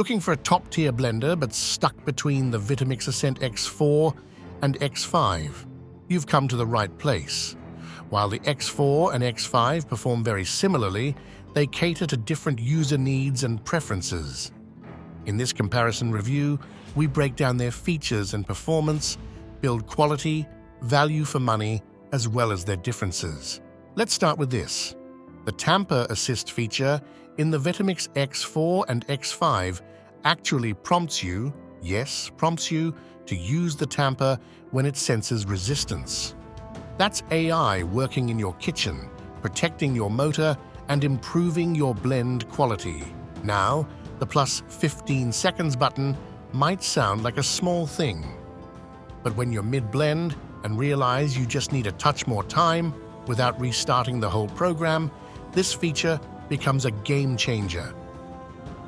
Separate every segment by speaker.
Speaker 1: Looking for a top-tier blender but stuck between the Vitamix Ascent X4 and X5? You've come to the right place. While the X4 and X5 perform very similarly, they cater to different user needs and preferences. In this comparison review, we break down their features and performance, build quality, value for money, as well as their differences. Let's start with this. The Tamper Assist feature in the Vitamix X4 and X5 actually prompts you to use the tamper when it senses resistance. That's AI working in your kitchen, protecting your motor and improving your blend quality. Now, the plus 15 seconds button might sound like a small thing, but when you're mid-blend and realize you just need a touch more time without restarting the whole program, this feature becomes a game changer.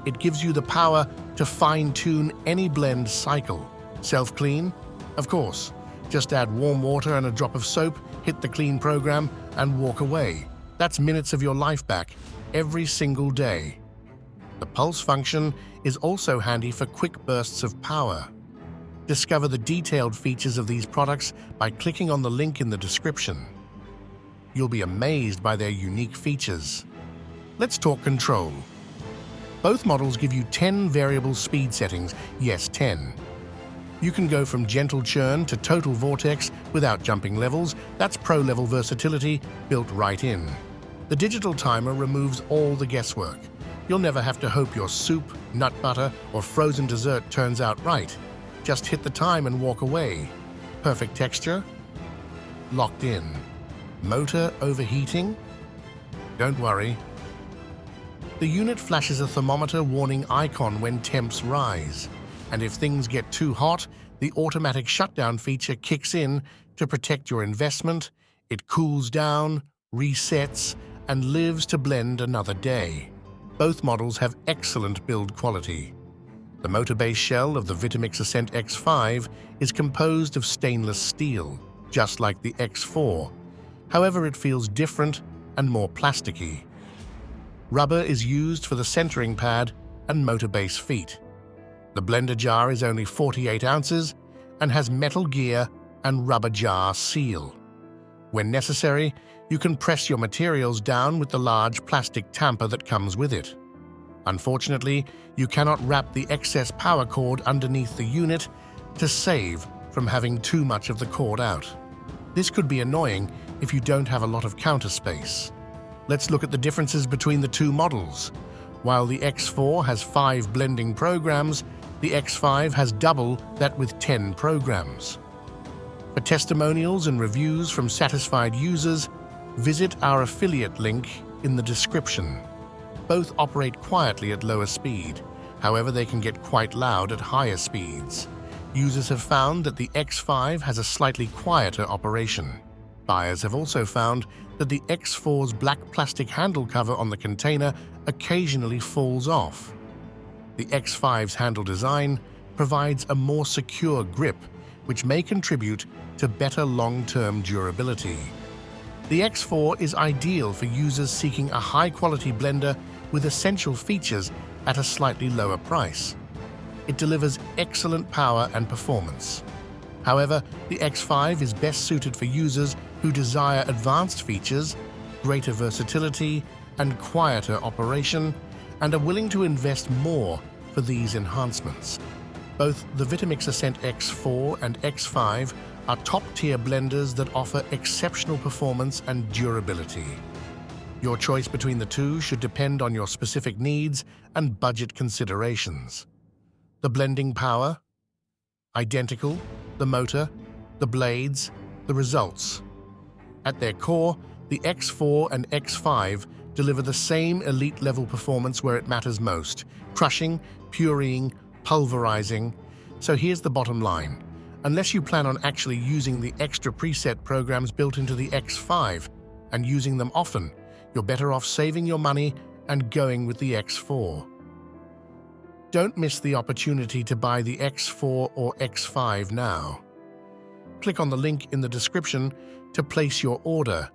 Speaker 1: It gives you the power to fine-tune any blend cycle. Self-clean? Of course. Just add warm water and a drop of soap, hit the clean program, and walk away. That's minutes of your life back, every single day. The pulse function is also handy for quick bursts of power. Discover the detailed features of these products by clicking on the link in the description. You'll be amazed by their unique features. Let's talk control. Both models give you 10 variable speed settings. Yes, 10. You can go from gentle churn to total vortex without jumping levels. That's pro-level versatility built right in. The digital timer removes all the guesswork. You'll never have to hope your soup, nut butter, or frozen dessert turns out right. Just hit the time and walk away. Perfect texture? Locked in. Motor overheating? Don't worry. The unit flashes a thermometer warning icon when temps rise. And if things get too hot, the automatic shutdown feature kicks in to protect your investment. It cools down, resets, and lives to blend another day. Both models have excellent build quality. The motor-based shell of the Vitamix Ascent X5 is composed of stainless steel, just like the X4. However, it feels different and more plasticky. Rubber is used for the centering pad and motor base feet. The blender jar is only 48 ounces and has metal gear and rubber jar seal. When necessary, you can press your materials down with the large plastic tamper that comes with it. Unfortunately, you cannot wrap the excess power cord underneath the unit to save from having too much of the cord out. This could be annoying if you don't have a lot of counter space. Let's look at the differences between the two models. While the X4 has 5 blending programs, the X5 has double that with 10 programs. For testimonials and reviews from satisfied users, visit our affiliate link in the description. Both operate quietly at lower speed. However, they can get quite loud at higher speeds. Users have found that the X5 has a slightly quieter operation. Buyers have also found that the X4's black plastic handle cover on the container occasionally falls off. The X5's handle design provides a more secure grip, which may contribute to better long-term durability. The X4 is ideal for users seeking a high-quality blender with essential features at a slightly lower price. It delivers excellent power and performance. However, the X5 is best suited for users who desire advanced features, greater versatility, and quieter operation, and are willing to invest more for these enhancements. Both the Vitamix Ascent X4 and X5 are top-tier blenders that offer exceptional performance and durability. Your choice between the two should depend on your specific needs and budget considerations. The blending power? Identical. The motor, the blades, the results. At their core, the X4 and X5 deliver the same elite-level performance where it matters most: crushing, pureeing, pulverizing. So here's the bottom line. Unless you plan on actually using the extra preset programs built into the X5 and using them often, you're better off saving your money and going with the X4. Don't miss the opportunity to buy the X4 or X5 now. Click on the link in the description to place your order